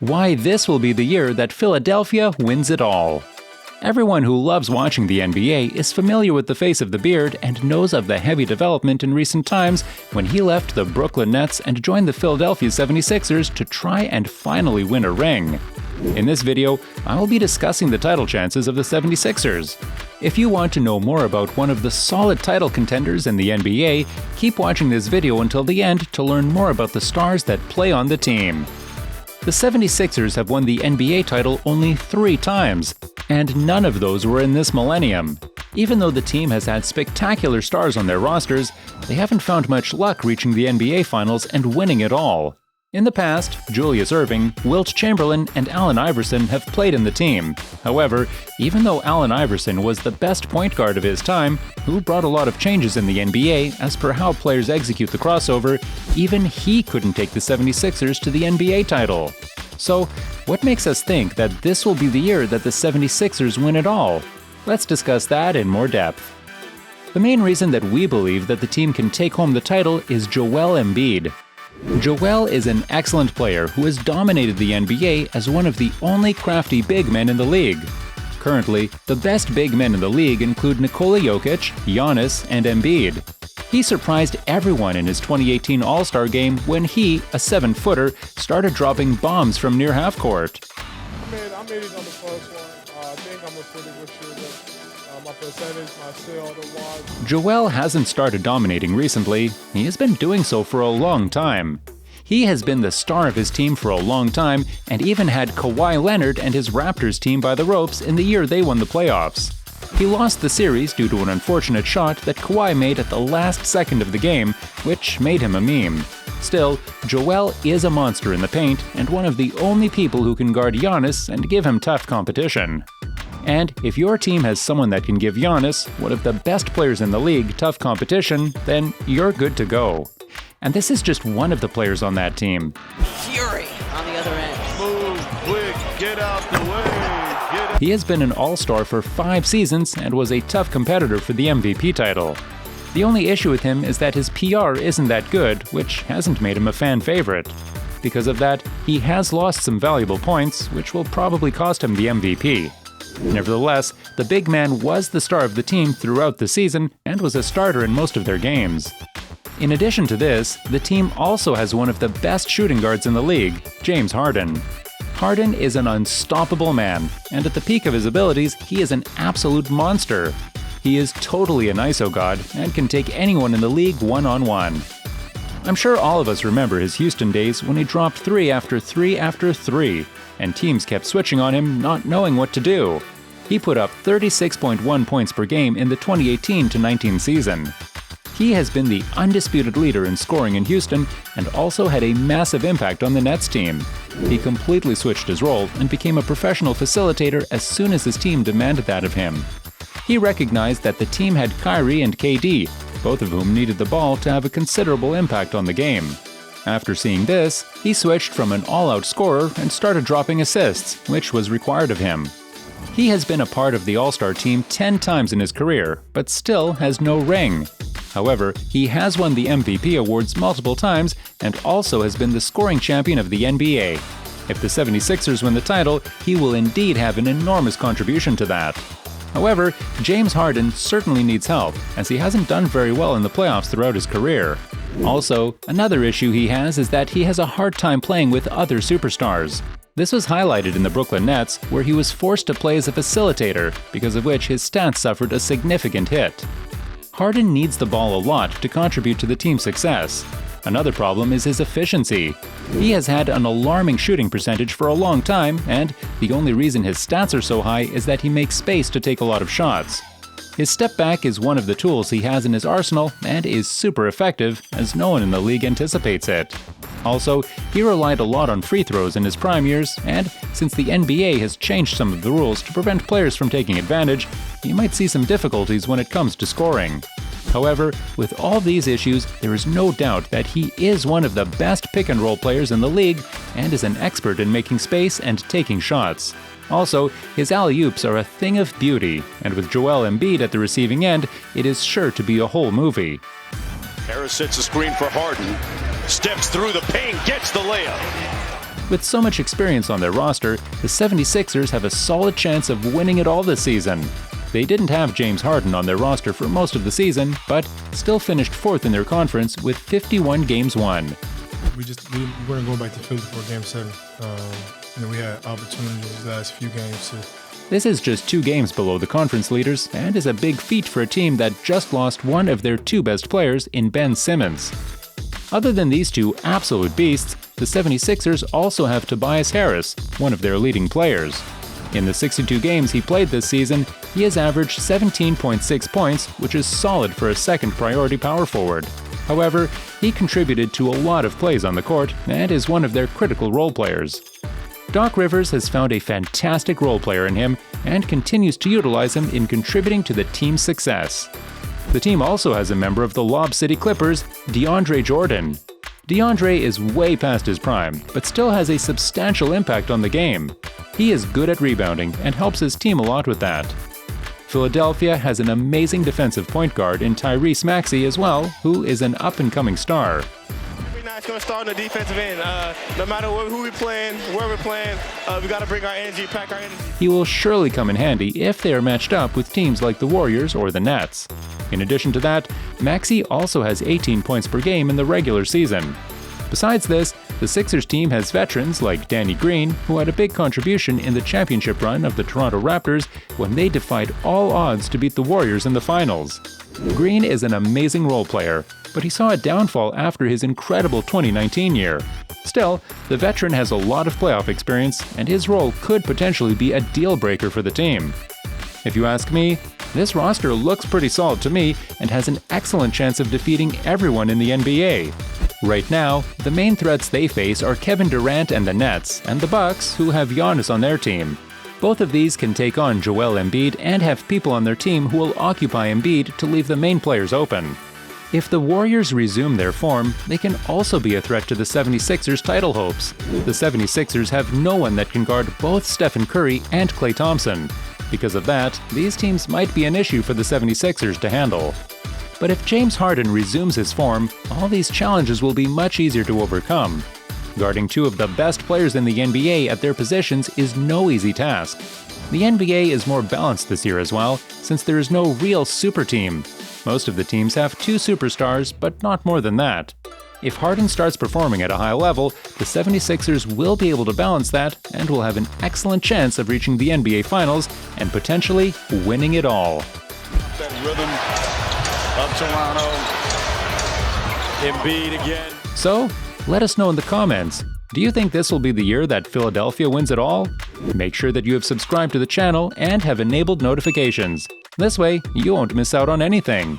Why this will be the year that Philadelphia wins it all. Everyone who loves watching the NBA is familiar with the face of the beard and knows of the heavy development in recent times when he left the Brooklyn Nets and joined the Philadelphia 76ers to try and finally win a ring. In this video, I will be discussing the title chances of the 76ers. If you want to know more about one of the solid title contenders in the NBA, keep watching this video until the end to learn more about the stars that play on the team. The 76ers have won the NBA title only 3 times, and none of those were in this millennium. Even though the team has had spectacular stars on their rosters, they haven't found much luck reaching the NBA Finals and winning it all. In the past, Julius Erving, Wilt Chamberlain, and Allen Iverson have played in the team. However, even though Allen Iverson was the best point guard of his time, who brought a lot of changes in the NBA as per how players execute the crossover, even he couldn't take the 76ers to the NBA title. So, what makes us think that this will be the year that the 76ers win it all? Let's discuss that in more depth. The main reason that we believe that the team can take home the title is Joel Embiid. Joel is an excellent player who has dominated the NBA as one of the only crafty big men in the league. Currently, the best big men in the league include Nikola Jokic, Giannis, and Embiid. He surprised everyone in his 2018 All-Star game when he, a 7-footer, started dropping bombs from near half court. I made it on the first one. I think I'm a pretty good shooter. My percentage, my skill, the wide. Joel hasn't started dominating recently. He has been doing so for a long time. He has been the star of his team for a long time and even had Kawhi Leonard and his Raptors team by the ropes in the year they won the playoffs. He lost the series due to an unfortunate shot that Kawhi made at the last second of the game, which made him a meme. Still, Joel is a monster in the paint and one of the only people who can guard Giannis and give him tough competition. And if your team has someone that can give Giannis, one of the best players in the league, tough competition, then you're good to go. And this is just one of the players on that team. Fury on the other end. Move quick, get out the way. He has been an all-star for 5 seasons and was a tough competitor for the MVP title. The only issue with him is that his PR isn't that good, which hasn't made him a fan favorite. Because of that, he has lost some valuable points, which will probably cost him the MVP. Nevertheless, the big man was the star of the team throughout the season and was a starter in most of their games. In addition to this, the team also has one of the best shooting guards in the league, James Harden. Harden is an unstoppable man, and at the peak of his abilities, he is an absolute monster. He is totally an ISO god and can take anyone in the league one-on-one. I'm sure all of us remember his Houston days when he dropped 3 after 3 after 3, and teams kept switching on him, not knowing what to do. He put up 36.1 points per game in the 2018-19 season. He has been the undisputed leader in scoring in Houston and also had a massive impact on the Nets team. He completely switched his role and became a professional facilitator as soon as his team demanded that of him. He recognized that the team had Kyrie and KD, both of whom needed the ball to have a considerable impact on the game. After seeing this, he switched from an all-out scorer and started dropping assists, which was required of him. He has been a part of the All-Star team 10 times in his career, but still has no ring. However, he has won the MVP awards multiple times and also has been the scoring champion of the NBA. If the 76ers win the title, he will indeed have an enormous contribution to that. However, James Harden certainly needs help, as he hasn't done very well in the playoffs throughout his career. Also, another issue he has is that he has a hard time playing with other superstars. This was highlighted in the Brooklyn Nets, where he was forced to play as a facilitator, because of which his stats suffered a significant hit. Harden needs the ball a lot to contribute to the team's success. Another problem is his efficiency. He has had an alarming shooting percentage for a long time, and the only reason his stats are so high is that he makes space to take a lot of shots. His step back is one of the tools he has in his arsenal and is super effective, as no one in the league anticipates it. Also, he relied a lot on free throws in his prime years, and since the NBA has changed some of the rules to prevent players from taking advantage, he might see some difficulties when it comes to scoring. However, with all these issues, there is no doubt that he is one of the best pick-and-roll players in the league and is an expert in making space and taking shots. Also, his alley-oops are a thing of beauty, and with Joel Embiid at the receiving end, it is sure to be a whole movie. Harris sets a screen for Harden. Steps through the paint, gets the layup. With so much experience on their roster, the 76ers have a solid chance of winning it all this season. They didn't have James Harden on their roster for most of the season, but still finished 4th in their conference with 51 games won. We weren't going back to Philly for Game 7. We had opportunities the last few games to. This is just 2 games below the conference leaders and is a big feat for a team that just lost one of their 2 best players in Ben Simmons. Other than these 2 absolute beasts, the 76ers also have Tobias Harris, one of their leading players. In the 62 games he played this season, he has averaged 17.6 points, which is solid for a second-priority power forward. However, he contributed to a lot of plays on the court and is one of their critical role players. Doc Rivers has found a fantastic role player in him and continues to utilize him in contributing to the team's success. The team also has a member of the Lob City Clippers, DeAndre Jordan. DeAndre is way past his prime, but still has a substantial impact on the game. He is good at rebounding and helps his team a lot with that. Philadelphia has an amazing defensive point guard in Tyrese Maxey as well, who is an up-and-coming star. It's going to start on the defensive end. No matter who we're playing, where we're playing, we got to bring our energy, pack our energy. He will surely come in handy if they are matched up with teams like the Warriors or the Nets. In addition to that, Maxey also has 18 points per game in the regular season. Besides this, the Sixers team has veterans like Danny Green, who had a big contribution in the championship run of the Toronto Raptors when they defied all odds to beat the Warriors in the finals. Green is an amazing role player, but he saw a downfall after his incredible 2019 year. Still, the veteran has a lot of playoff experience, and his role could potentially be a deal-breaker for the team. If you ask me, this roster looks pretty solid to me and has an excellent chance of defeating everyone in the NBA. Right now, the main threats they face are Kevin Durant and the Nets, and the Bucks, who have Giannis on their team. Both of these can take on Joel Embiid and have people on their team who will occupy Embiid to leave the main players open. If the Warriors resume their form, they can also be a threat to the 76ers' title hopes. The 76ers have no one that can guard both Stephen Curry and Klay Thompson. Because of that, these teams might be an issue for the 76ers to handle. But if James Harden resumes his form, all these challenges will be much easier to overcome. Guarding 2 of the best players in the NBA at their positions is no easy task. The NBA is more balanced this year as well, since there is no real super team. Most of the teams have 2 superstars, but not more than that. If Harden starts performing at a high level, the 76ers will be able to balance that and will have an excellent chance of reaching the NBA Finals and potentially winning it all. That rhythm of Toronto. Embiid again. So, let us know in the comments. Do you think this will be the year that Philadelphia wins it all? Make sure that you have subscribed to the channel and have enabled notifications. This way, you won't miss out on anything.